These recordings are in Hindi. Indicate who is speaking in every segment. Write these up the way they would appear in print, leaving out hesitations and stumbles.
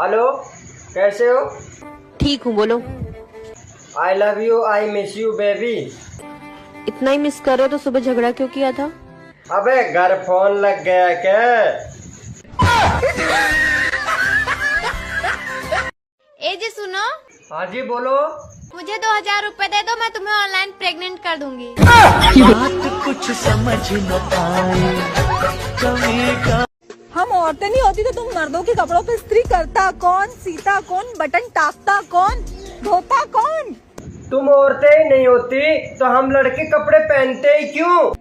Speaker 1: हेलो, कैसे हो?
Speaker 2: ठीक हूँ, बोलो।
Speaker 1: I love you, I miss you baby.
Speaker 2: इतना ही मिस कर रहे हो तो सुबह झगड़ा क्यों किया था?
Speaker 1: अबे घर फोन लग गया क्या?
Speaker 3: ए जी सुनो,
Speaker 1: हाँ जी बोलो।
Speaker 3: मुझे 2000 रुपए दे दो, मैं तुम्हें ऑनलाइन प्रेग्नेंट कर दूंगी।
Speaker 4: बात कुछ समझ न पाए कभी का।
Speaker 5: हम औरतें नहीं होती तो तुम मर्दों के कपड़ों पे इस्त्री करता कौन, सीता कौन, बटन टाकता कौन, धोता कौन?
Speaker 1: तुम औरतें ही नहीं होती तो हम लड़के कपड़े पहनते ही क्यों?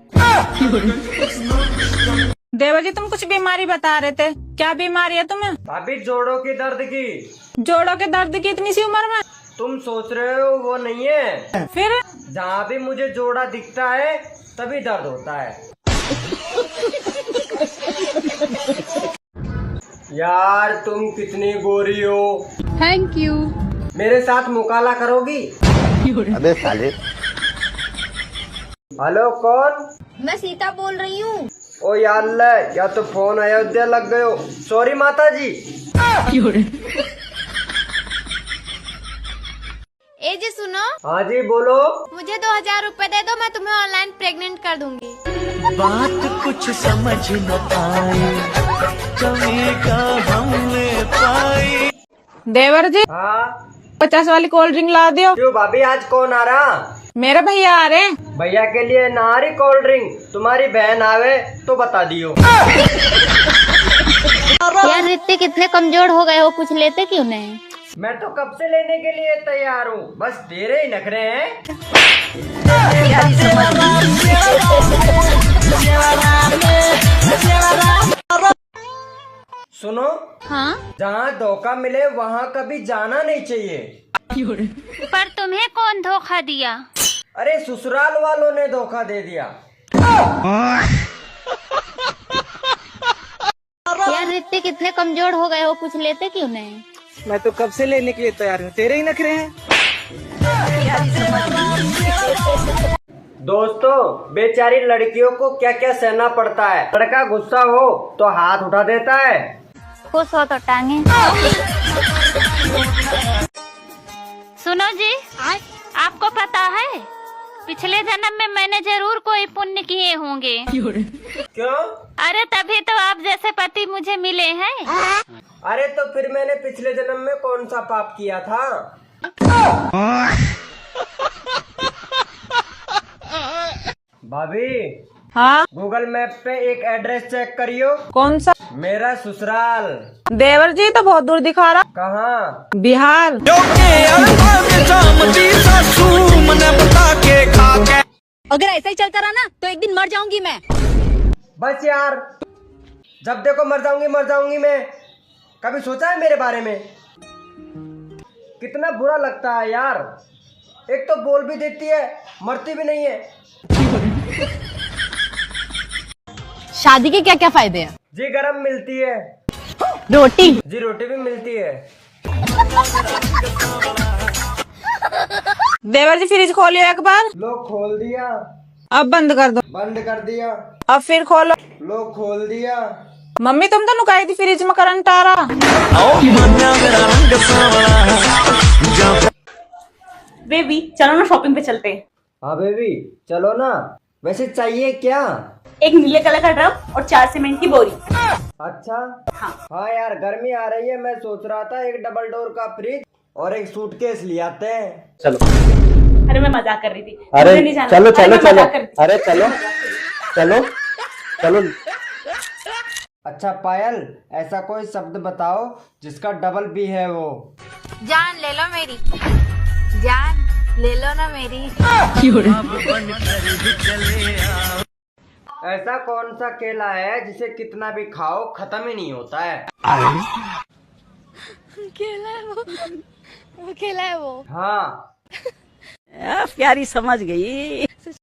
Speaker 5: देवर जी तुम कुछ बीमारी बता रहे थे, क्या बीमारी है तुम्हें?
Speaker 1: अभी जोड़ों की दर्द की।
Speaker 5: जोड़ों के दर्द की इतनी सी उम्र में?
Speaker 1: तुम सोच रहे हो वो नहीं है,
Speaker 5: फिर
Speaker 1: जहाँ भी मुझे जोड़ा दिखता है तभी दर्द होता है। यार तुम कितनी गोरी हो।
Speaker 3: Thank you.
Speaker 1: मेरे साथ मुकाला करोगी?
Speaker 6: अबे साले।
Speaker 1: हेलो कौन?
Speaker 3: मैं सीता बोल रही हूँ।
Speaker 1: ओ यार या तो फोन अयोध्या लग गयो। सॉरी माता जी।
Speaker 3: ए जी सुनो,
Speaker 1: हाँ जी बोलो।
Speaker 3: मुझे 2000 रुपए दे दो, मैं तुम्हें ऑनलाइन प्रेग्नेंट कर दूंगी।
Speaker 4: बात कुछ समझ न पाए कभी का हमने पाई।
Speaker 5: देवर जी
Speaker 1: हाँ
Speaker 5: 50 वाली कोल्ड ड्रिंक ला दियो।
Speaker 1: क्यों भाभी, आज कौन आ रहा?
Speaker 5: मेरे भैया आ रहे हैं।
Speaker 1: भैया के लिए नारी कोल्ड ड्रिंक, तुम्हारी बहन आवे तो बता दियो।
Speaker 3: यार ऋतिक कितने कमजोर हो गए हो, कुछ लेते क्यों नहीं?
Speaker 1: मैं तो कब से लेने के लिए तैयार हूँ, बस तेरे ही नखरे हैं। सुनो,
Speaker 3: हाँ,
Speaker 1: जहाँ धोखा मिले वहाँ कभी जाना नहीं चाहिए।
Speaker 3: पर तुम्हें कौन धोखा दिया?
Speaker 1: अरे ससुराल वालों ने धोखा दे दिया।
Speaker 3: यार ऋतिक कितने कमजोर हो गए हो, कुछ लेते क्यों नहीं?
Speaker 7: मैं तो कब से लेने के लिए तैयार हूँ, तेरे ही नखरे हैं।
Speaker 1: दोस्तों, बेचारी लड़कियों को क्या क्या सहना पड़ता है। लड़का गुस्सा हो तो हाथ उठा देता है,
Speaker 3: खुश हो तो टांगे। सुनो जी, आपको पता है पिछले जन्म में मैंने जरूर कोई पुण्य किए होंगे।
Speaker 1: क्यों?
Speaker 3: अरे तभी तो आप जैसे पति मुझे मिले हैं।
Speaker 1: अरे तो फिर मैंने पिछले जन्म में कौन सा पाप किया था? भाभी
Speaker 5: हाँ
Speaker 1: गूगल मैप पे एक एड्रेस चेक करियो।
Speaker 5: कौन सा?
Speaker 1: मेरा ससुराल।
Speaker 5: देवर जी तो बहुत दूर दिखा रहा।
Speaker 1: कहाँ?
Speaker 5: बिहार।
Speaker 2: अगर ऐसा ही चलता रहा ना तो एक दिन मर जाऊंगी मैं।
Speaker 1: बस यार, जब देखो मर जाऊंगी मैं। कभी सोचा है मेरे बारे में? कितना बुरा लगता है यार। एक तो बोल भी देती है, मरती भी नहीं है।
Speaker 2: शादी के क्या क्या फायदे हैं?
Speaker 1: जी गरम मिलती है।
Speaker 2: रोटी।
Speaker 1: जी रोटी भी मिलती है।
Speaker 5: देवर जी फ्रिज खोलियो एक बार।
Speaker 1: लो खोल दिया।
Speaker 5: अब बंद कर दो।
Speaker 1: बंद कर दिया।
Speaker 5: अब फिर खोलो।
Speaker 1: लो खोल दिया।
Speaker 5: मम्मी तुम तो नुकाई थी फ्रिज में करंट आ रहा।
Speaker 8: बेबी चलो ना शॉपिंग पे चलते हैं।
Speaker 1: हाँ बेबी चलो ना। वैसे चाहिए क्या?
Speaker 8: एक नीले कलर का ड्रम और 4 सीमेंट की बोरी।
Speaker 1: अच्छा हाँ यार, गर्मी आ रही है, मैं सोच रहा था एक डबल डोर का फ्रिज और एक सूटकेस ले आते हैं।
Speaker 6: चलो।
Speaker 8: अरे मैं मजाक कर रही थी।
Speaker 6: अरे
Speaker 8: मुझे नहीं जाना।
Speaker 6: चलो
Speaker 8: अरे
Speaker 6: चलो
Speaker 8: मैं
Speaker 6: चलो।
Speaker 8: मजाक कर रही थी।
Speaker 6: अरे चलो चलो चलो।
Speaker 1: अच्छा पायल, ऐसा कोई शब्द बताओ जिसका डबल भी है वो।
Speaker 3: जान ले लो मेरी, जान ले लो ना मेरी।
Speaker 1: ऐसा कौन सा केला है जिसे कितना भी खाओ खत्म ही नहीं होता है?
Speaker 3: केला है वो केला है वो।
Speaker 1: हाँ
Speaker 7: प्यारी समझ गई।